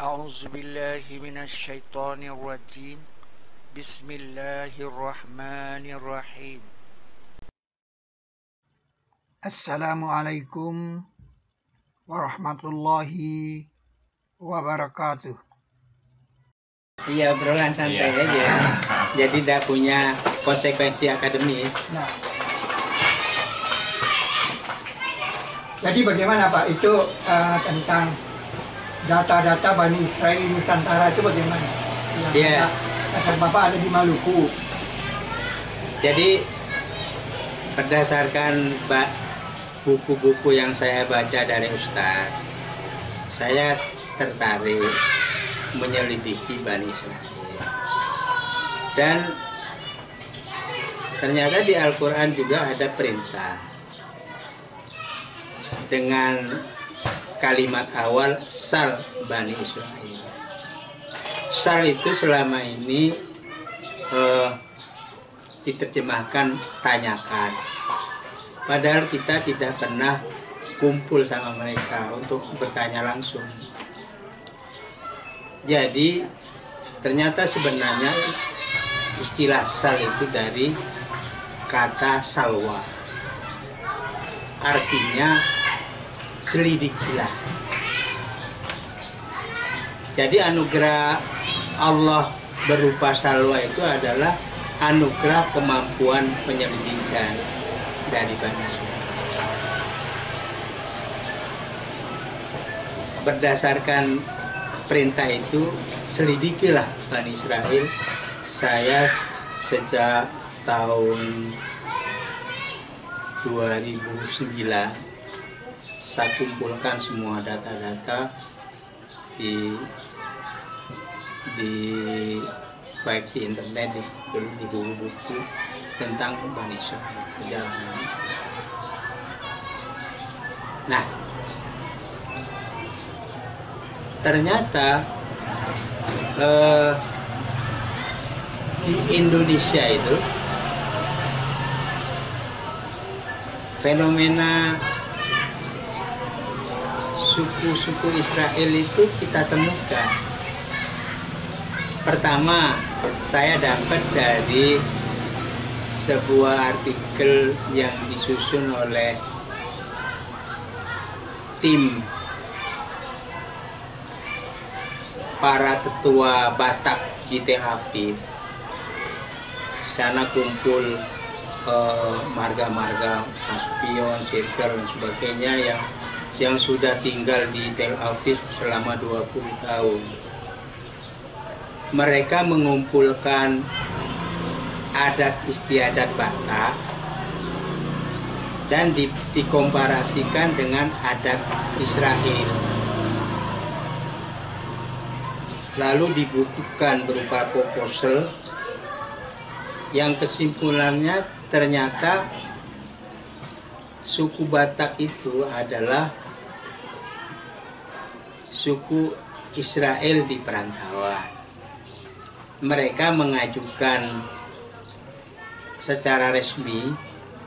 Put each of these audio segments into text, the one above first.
أعوذ بالله من الشيطان الرجيم بسم الله الرحمن الرحيم Assalamualaikum warahmatullahi wabarakatuh. Iya, obrolan santai aja. Jadi tidak punya konsekuensi akademis. Nah, jadi bagaimana Pak itu tentang data-data Bani Israel Nusantara itu bagaimana? Iya. Kata Bapak ada di Maluku. Jadi berdasarkan buku-buku yang saya baca dari Ustadz, saya tertarik menyelidiki Bani Israel. Dan ternyata di Al-Quran juga ada perintah dengan kalimat awal sal Bani Israel. Sal itu selama ini diterjemahkan tanyakan. Padahal kita tidak pernah kumpul sama mereka untuk bertanya langsung. Jadi ternyata sebenarnya istilah sal itu dari kata salwa. Artinya selidikilah. Jadi anugerah Allah berupa salwa itu adalah anugerah kemampuan penyelidikan dari Bani Israel. Berdasarkan perintah itu, selidikilah Bani Israel. Saya sejak tahun 2009 saya kumpulkan semua data-data di baik di internet, di buku-buku tentang Bani Israel, sejarah Bani Israel. Nah, ternyata di Indonesia itu fenomena suku-suku Israel itu kita temukan. Pertama, saya dapat dari sebuah artikel yang disusun oleh tim para tetua Batak di Tel Aviv. Sana kumpul marga-marga Nasution, Circle dan sebagainya yang sudah tinggal di Tel Aviv selama 20 tahun. Mereka mengumpulkan adat istiadat Batak dan dikomparasikan dengan adat Israel. Lalu dibukukan berupa proposal yang kesimpulannya ternyata suku Batak itu adalah suku Israel di perantauan. Mereka mengajukan secara resmi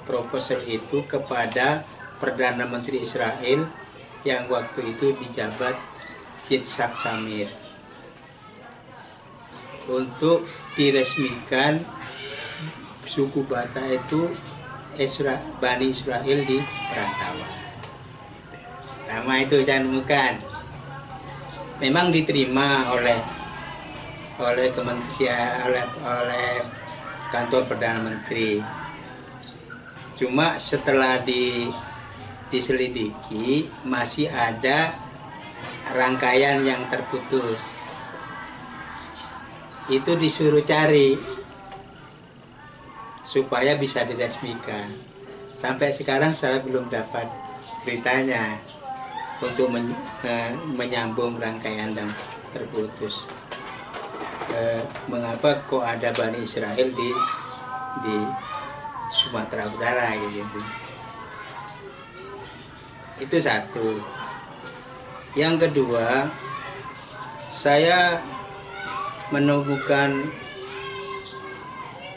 proposal itu kepada Perdana Menteri Israel yang waktu itu dijabat Yitzhak Samir untuk diresmikan suku Batak itu Bani Israel di perantauan. Nama itu saya temukan. Memang diterima oleh kementerian, oleh kantor Perdana Menteri. Cuma setelah diselidiki masih ada rangkaian yang terputus. Itu disuruh cari supaya bisa diresmikan. Sampai sekarang saya belum dapat beritanya untuk menyambung rangkaian yang terputus. Mengapa kok ada Bani Israel di Sumatera Utara gitu. Itu satu. Yang kedua, saya menemukan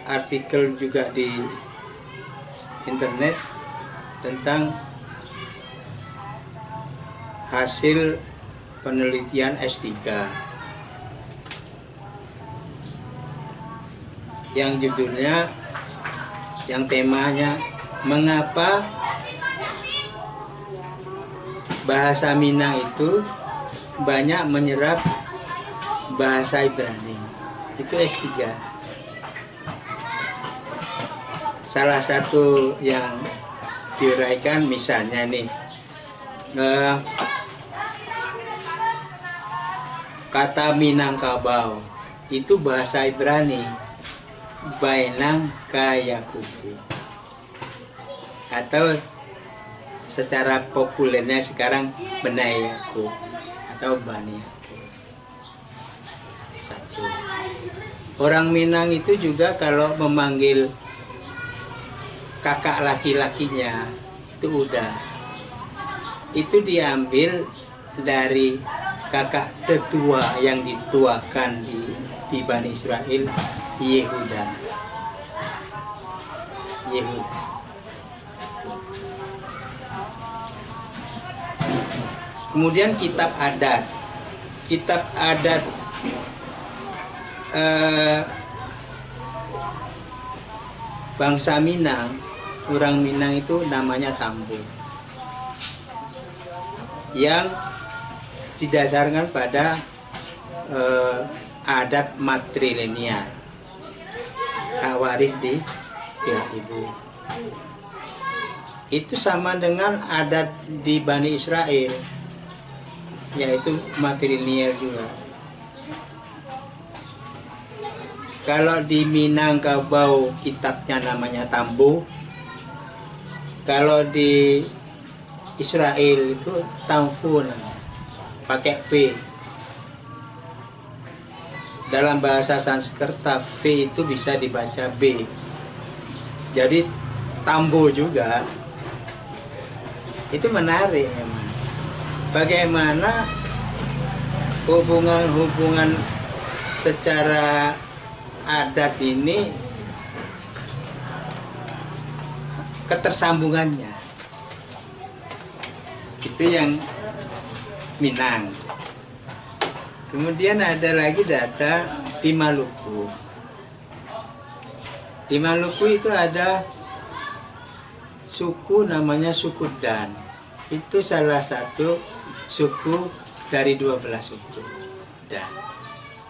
artikel juga di internet tentang hasil penelitian S3 yang judulnya, yang temanya mengapa bahasa Minang itu banyak menyerap bahasa Ibrani. Itu S3. Salah satu yang diuraikan misalnya nih, kata Minangkabau itu bahasa Ibrani, Bainang Kayakubu, atau secara populernya sekarang Benai Yakub atau Bani Yakub. Satu. Orang Minang itu juga kalau memanggil kakak laki-lakinya itu udah, itu diambil dari kakak tetua yang dituakan di Bani Israel, Yehuda. Kemudian kitab adat bangsa Minang, orang Minang itu namanya Tambo, yang didasarkan pada adat matrilineal, hak waris di pihak ibu. Itu sama dengan adat di Bani Israel, yaitu matrilineal juga. Kalau di Minangkabau kitabnya namanya Tambo, kalau di Israel itu Tamfu namanya, pakai V. Dalam bahasa Sanskerta V itu bisa dibaca B. Jadi Tambo juga. Itu menarik memang. Bagaimana hubungan-hubungan secara adat ini, ketersambungannya. Itu yang Minang. Kemudian ada lagi data di Maluku. Di Maluku itu ada suku namanya suku Dan. Itu salah satu suku dari 12 suku Dan.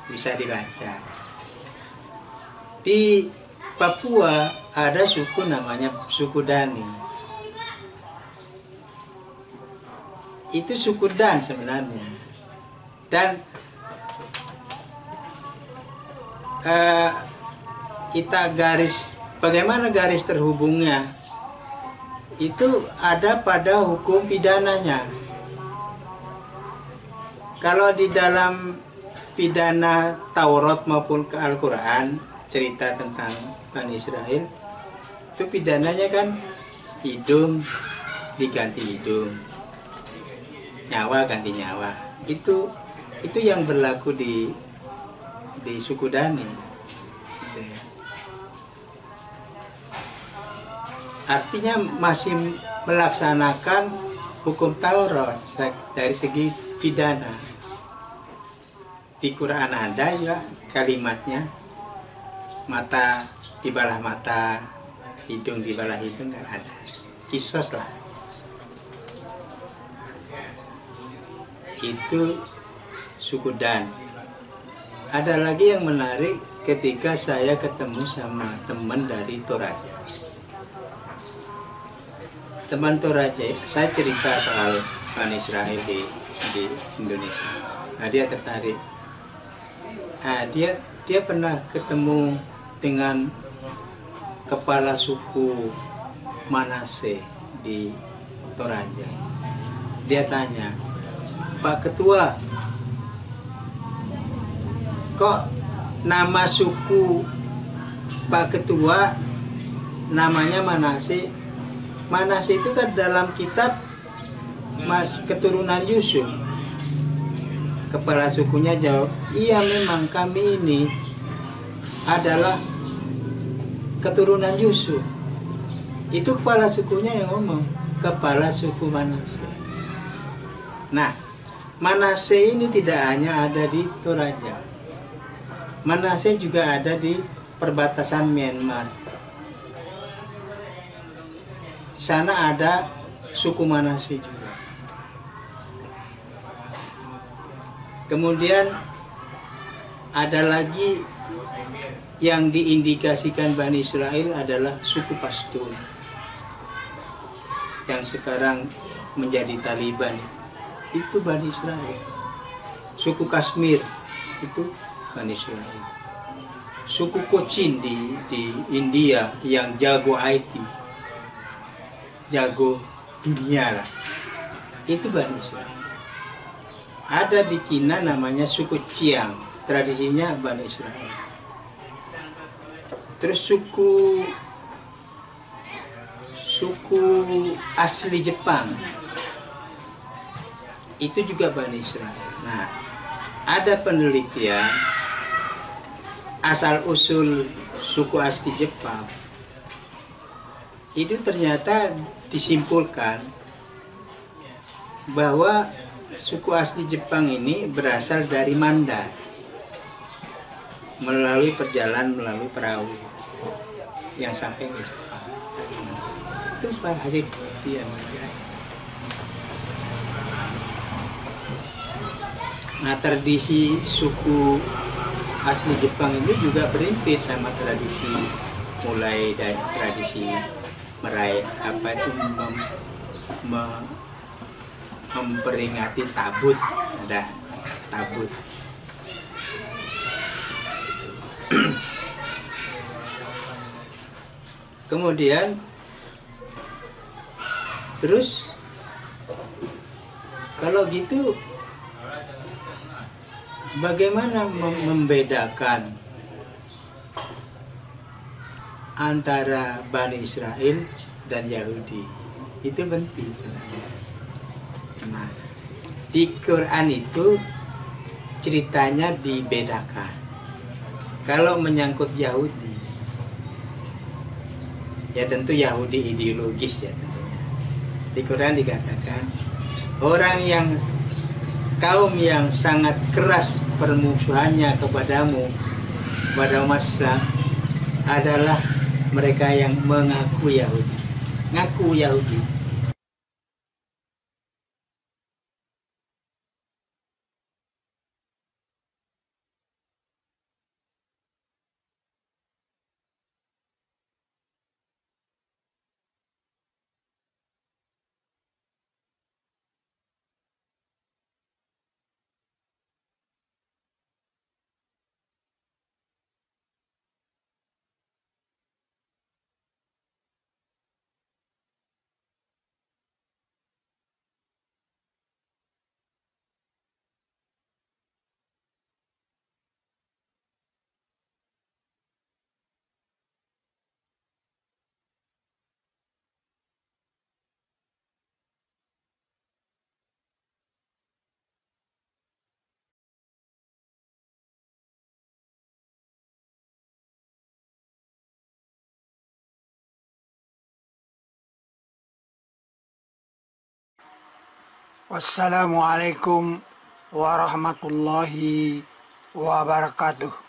Bisa dilacak. Di Papua ada suku namanya suku Dani. Itu suku Dan sebenarnya. Dan kita garis, bagaimana garis terhubungnya itu ada pada hukum pidananya. Kalau di dalam pidana Taurat maupun ke Al-Quran, cerita tentang Bani Israel, itu pidananya kan hidung diganti hidung, nyawa ganti nyawa. Itu yang berlaku di suku Dani. Gitu ya. Artinya masih melaksanakan hukum Taurat dari segi pidana. Di Quran ada ya kalimatnya, mata dibalah mata, hidung dibalah hidung, kan ada. Kisos lah. Itu suku Dan. Ada lagi yang menarik ketika saya ketemu sama teman dari Toraja. Teman Toraja, saya cerita soal Bani Israel di Indonesia. Nah, dia tertarik. Nah, dia pernah ketemu dengan kepala suku Manase di Toraja. Dia tanya, Pak Ketua, kok nama suku Pak Ketua namanya Manase? Manase itu kan dalam kitab keturunan Yusuf. Kepala sukunya jawab, iya memang kami ini adalah keturunan Yusuf. Itu kepala sukunya yang ngomong, kepala suku Manase. Nah, Manase ini tidak hanya ada di Toraja. Manase juga ada di perbatasan Myanmar. Di sana ada suku Manase juga. Kemudian ada lagi yang diindikasikan Bani Israel adalah suku Pashtun yang sekarang menjadi Taliban. Itu Bani Israel. Suku Kashmir itu Bani Israel. Suku Cochin di India yang jago IT, jago dunia lah, itu Bani Israel. Ada di Cina namanya suku Chiang, tradisinya Bani Israel. Terus suku asli Jepang itu juga Bani Israel. Nah, ada penelitian asal usul suku asli Jepang itu ternyata disimpulkan bahwa suku asli Jepang ini berasal dari Mandar melalui perjalanan melalui perahu yang sampai ke Jepang. Itu hasil penelitian. Nah, tradisi suku asli Jepang ini juga berimpit sama tradisi, mulai dari tradisi memperingati tabut, ada tabut. Kemudian terus kalau gitu bagaimana membedakan antara Bani Israel dan Yahudi? Itu penting sebenarnya. Nah, di Quran itu ceritanya dibedakan. Kalau menyangkut Yahudi, ya tentu Yahudi ideologis ya tentunya. Di Quran dikatakan kaum yang sangat keras permusuhannya kepadamu, kepada umat Islam, adalah mereka yang mengaku Yahudi. Ngaku Yahudi. Wassalamualaikum warahmatullahi wabarakatuh.